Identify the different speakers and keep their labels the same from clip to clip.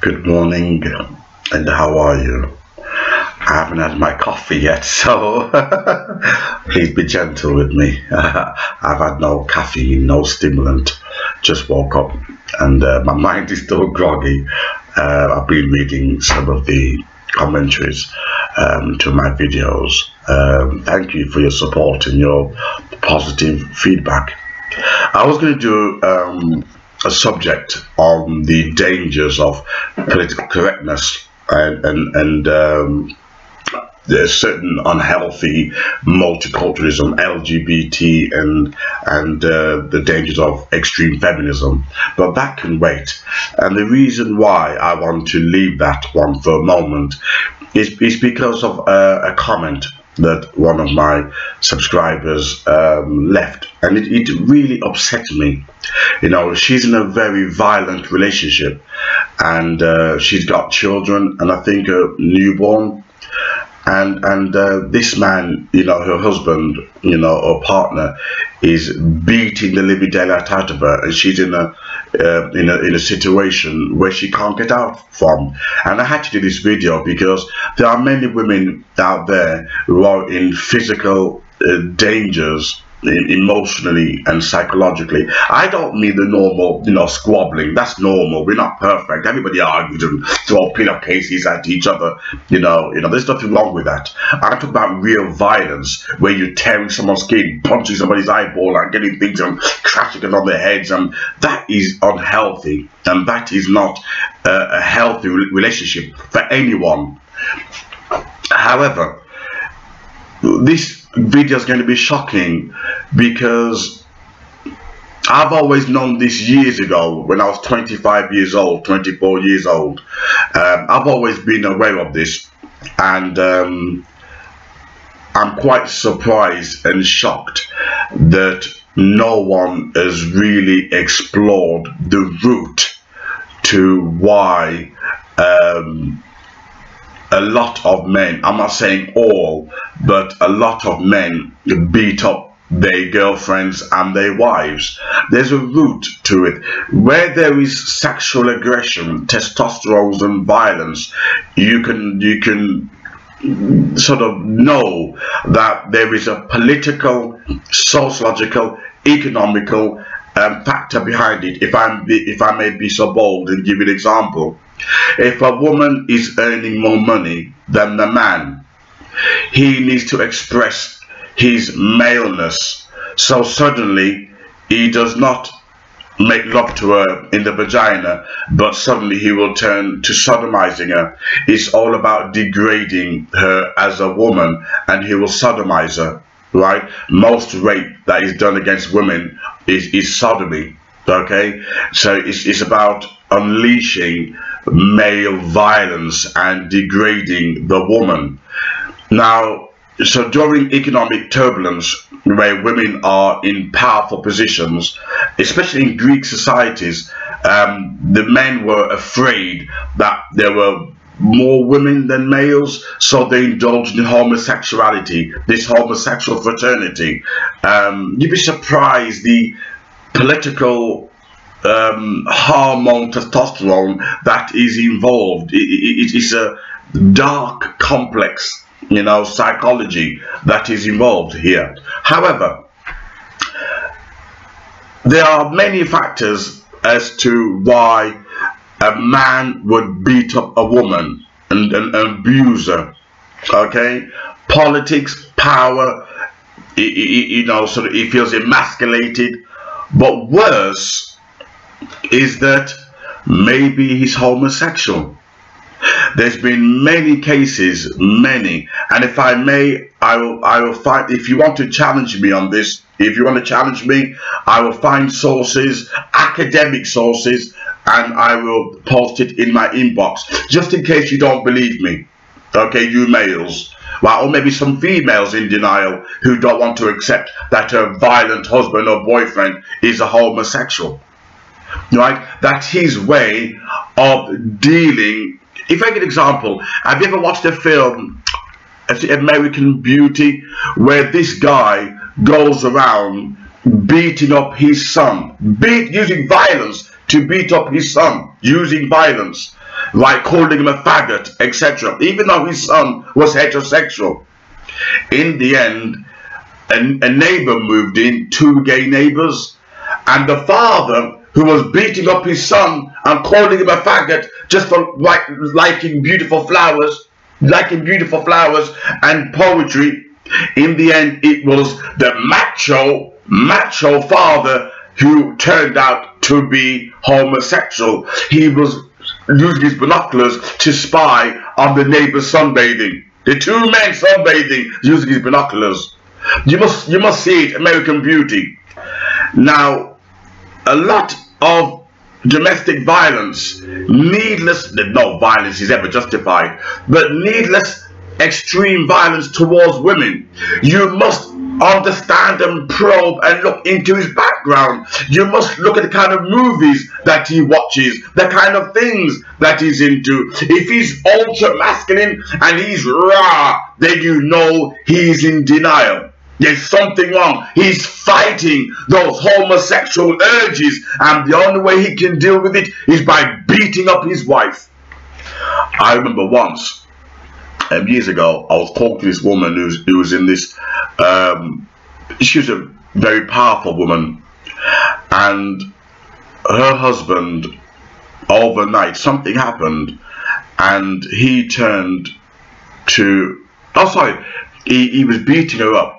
Speaker 1: Good morning, and how are you? I haven't had my coffee yet, so please be gentle with me. I've had no caffeine, no stimulant, just woke up, and my mind is still groggy. I've been reading some of the commentaries to my videos. Thank you for your support and your positive feedback. I was going to do a subject on the dangers of political correctness and there's certain unhealthy multiculturalism, LGBT, and the dangers of extreme feminism, but that can wait. And the reason why I want to leave that one for a moment is because of a comment that one of my subscribers left, and it really upset me. You know, she's in a very violent relationship, and she's got children, and I think a newborn, and this man, you know, her husband, you know, or partner, is beating the living daylight out of her, and she's in a situation where she can't get out from. And I had to do this video because there are many women out there who are in physical dangers, emotionally and psychologically. I don't mean the normal, you know, squabbling. That's normal. We're not perfect. Everybody argues and throw pillowcases at each other. You know, there's nothing wrong with that. I'm talking about real violence, where you're tearing someone's skin, punching somebody's eyeball, and getting things and crashing it on their heads, and that is unhealthy, and that is not a healthy relationship for anyone. However, this video is going to be shocking because I've always known this years ago, when I was 25 years old, 24 years old. I've always been aware of this, and I'm quite surprised and shocked that no one has really explored the root to why a lot of men, I'm not saying all, but a lot of men beat up their girlfriends and their wives. There's a root to it. Where there is sexual aggression, testosterone and violence, you can sort of know that there is a political, sociological, economical factor behind it. If I may be so bold and give you an example. If a woman is earning more money than the man, he needs to express his maleness, so suddenly he does not make love to her in the vagina, but suddenly he will turn to sodomizing her. It's all about degrading her as a woman, and he will sodomize her, right? Most rape that is done against women is sodomy. Okay, so it's about unleashing male violence and degrading the woman. Now, so during economic turbulence, where women are in powerful positions, especially in Greek societies, the men were afraid that there were more women than males, so they indulged in homosexuality, this homosexual fraternity. You'd be surprised the political hormone testosterone that is involved. It's a dark, complex, you know, psychology that is involved here. However, there are many factors as to why a man would beat up a woman and abuse her. Okay, politics, power, you know, sort of, he feels emasculated. But worse is that maybe he's homosexual. There's been many cases, many, and if I may, I will find, if you want to challenge me on this, if you want to challenge me, I will find sources, academic sources, and I will post it in my inbox, just in case you don't believe me, okay, you males. Well, or maybe some females in denial who don't want to accept that a violent husband or boyfriend is a homosexual, right? That's his way of dealing. If I give an example, have you ever watched a film, American Beauty, where this guy goes around beating up his son, using violence to beat up his son, using violence? like calling him a faggot, etc. Even though his son was heterosexual. In the end, a neighbour moved in, 2 gay neighbours, and the father, who was beating up his son and calling him a faggot just for liking beautiful flowers and poetry, in the end it was the macho father who turned out to be homosexual. He was using his binoculars to spy on the neighbours sunbathing. The 2 men sunbathing using his binoculars. You must see it, American Beauty. Now, a lot of domestic violence, no violence is ever justified, but needless extreme violence towards women. You must understand and probe and look into his background. You must look at the kind of movies that he watches, the kind of things that he's into. If he's ultra masculine and he's raw, then you know he's in denial. There's something wrong. He's fighting those homosexual urges, and the only way he can deal with it is by beating up his wife. I remember once, years ago, I was talking to this woman who was in this, she was a very powerful woman, and her husband, overnight, something happened, and he turned to, he was beating her up.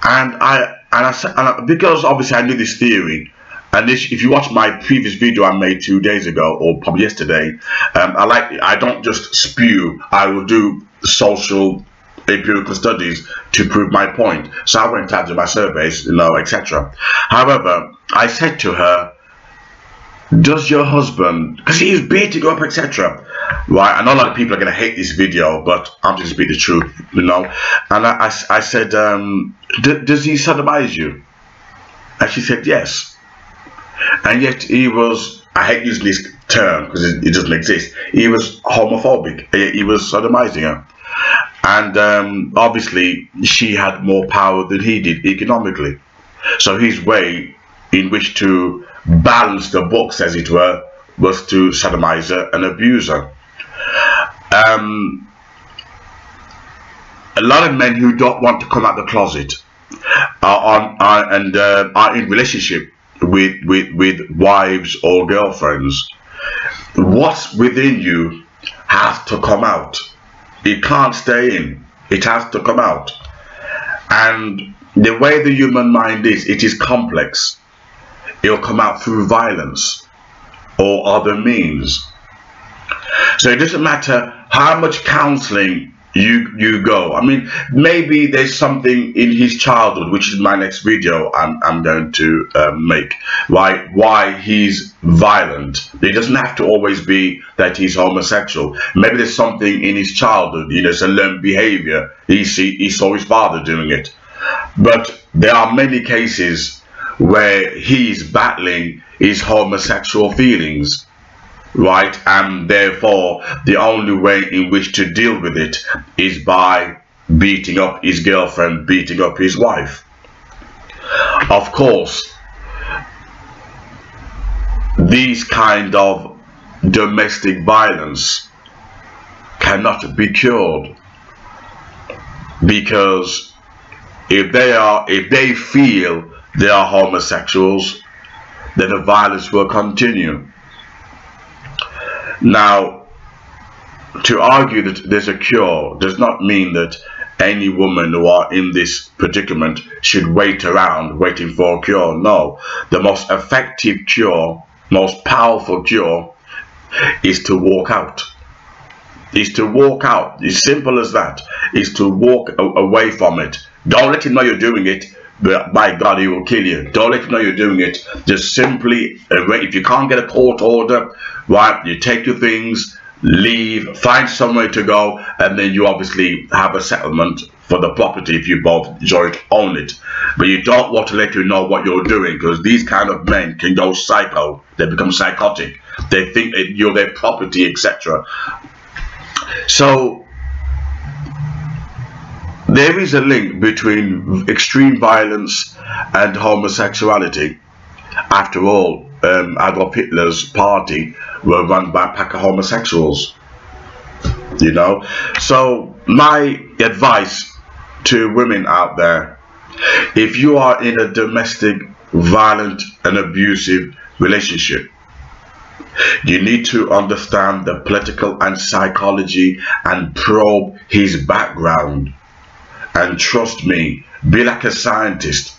Speaker 1: And I said, because obviously I knew this theory, and if you watch my previous video I made 2 days ago, or probably yesterday, I don't just spew. I will do social empirical studies to prove my point. So I went out to my surveys, etc. However, I said to her, does your husband, because he is beating up, etc. Right, I know a lot of people are going to hate this video, but I'm just speaking the truth, And I said, does he sodomize you? And she said, yes. And yet he was, I hate using this term because it doesn't exist, he was homophobic. He was sodomizing her. And obviously she had more power than he did economically. So his way in which to balance the books, as it were, was to sodomize her and abuse her. A lot of men who don't want to come out the closet are in relationship with wives or girlfriends. What's within you has to come out. It can't stay in. It has to come out. And the way the human mind is, it is complex. It'll come out through violence or other means. So it doesn't matter how much counseling you go. I mean, maybe there's something in his childhood, which is my next video I'm going to make, why he's violent. It doesn't have to always be that he's homosexual. Maybe there's something in his childhood, it's a learned behavior. He saw his father doing it. But there are many cases where he's battling his homosexual feelings, right? And therefore the only way in which to deal with it is by beating up his girlfriend, beating up his wife. Of course, these kind of domestic violence cannot be cured, because if they feel they are homosexuals, then the violence will continue. Now, to argue that there's a cure does not mean that any woman who are in this predicament should wait around waiting for a cure. No, the most effective cure, most powerful cure, is to walk out. Is to walk out. It's simple as that. Is to walk away from it. Don't let him know you're doing it, but by God, he will kill you. Don't let him know you're doing it. Just simply, if you can't get a court order, right, you take your things, leave, find somewhere to go, and then you obviously have a settlement for the property if you both joint own it. But you don't want to let you know what you're doing, because these kind of men can go psycho. They become psychotic. They think that you're their property, etc. So there is a link between extreme violence and homosexuality. After all, Adolf Hitler's party were run by a pack of homosexuals. You know, so my advice to women out there, if you are in a domestic, violent and abusive relationship, you need to understand the political and psychology and probe his background. And trust me, be like a scientist,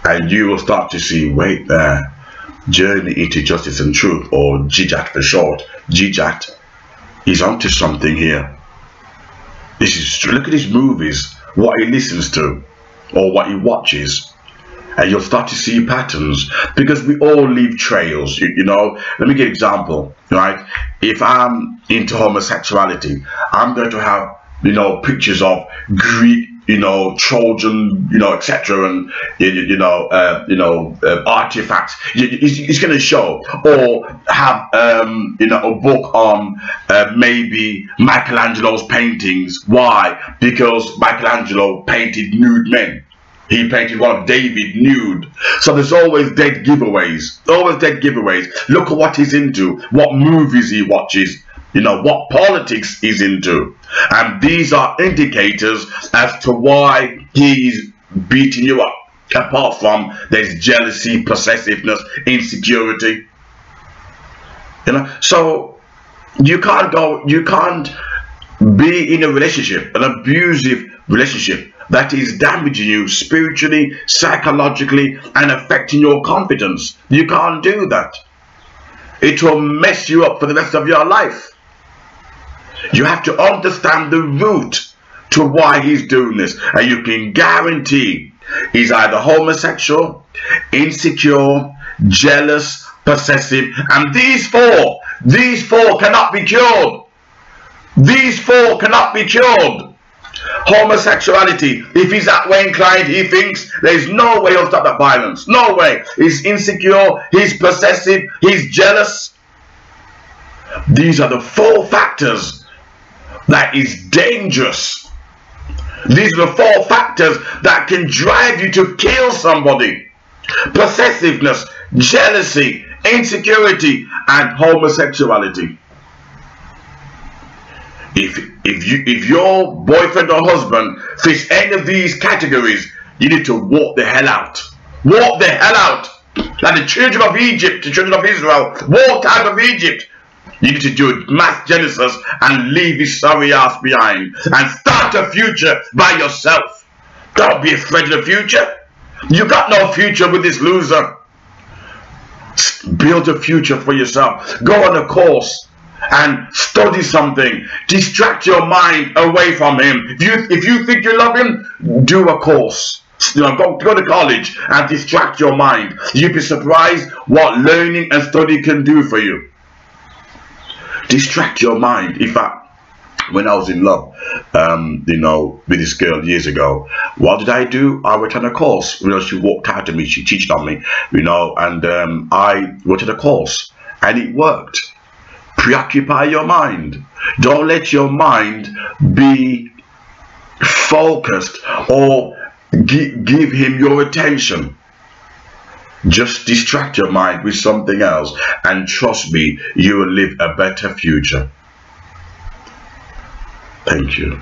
Speaker 1: and you will start to see, wait there, Journey into Justice and Truth, or GJAT for short, GJAT, is onto something here. This is true. Look at his movies, what he listens to, or what he watches, and you'll start to see patterns, because we all leave trails. You know, let me give an example, right? If I'm into homosexuality, I'm going to have, you know, pictures of Greek, you know, Trojan, you know, etc., and artifacts. It's going to show, or have you know, a book on maybe Michelangelo's paintings. Why? Because Michelangelo painted nude men. He painted one of David nude. So there's always dead giveaways. Always dead giveaways. Look at what he's into, what movies he watches, you know, what politics he's into. And these are indicators as to why he's beating you up. Apart from there's jealousy, possessiveness, insecurity. You know, so you can't be in a relationship, an abusive relationship, that is damaging you spiritually, psychologically, and affecting your confidence. You can't do that. It will mess you up for the rest of your life. You have to understand the root to why he's doing this, and you can guarantee he's either homosexual, insecure, jealous, possessive, and these four cannot be cured. These four cannot be cured. Homosexuality, if he's that way inclined, he thinks, there's no way he'll stop that violence. No way. He's insecure, he's possessive, he's jealous. These are the four factors that is dangerous. These are the four factors that can drive you to kill somebody. Possessiveness, jealousy, insecurity, and homosexuality. If your boyfriend or husband fits any of these categories, you need to walk the hell out. Walk the hell out. Like the children of Egypt, the children of Israel, walked out of Egypt. You need to do mass genesis and leave his sorry ass behind and start a future by yourself. Don't be afraid of the future. You got no future with this loser. Build a future for yourself. Go on a course and study something. Distract your mind away from him. If you think you love him, do a course. You know, go to college and distract your mind. You'd be surprised what learning and study can do for you. Distract your mind. In fact, when I was in love, you know, with this girl years ago, what did I do? I went on a course. You know, she walked out to me, she teached on me, you know, and I went on a course, and it worked. Preoccupy your mind. Don't let your mind be focused or give him your attention. Just distract your mind with something else, and trust me, you will live a better future. Thank you.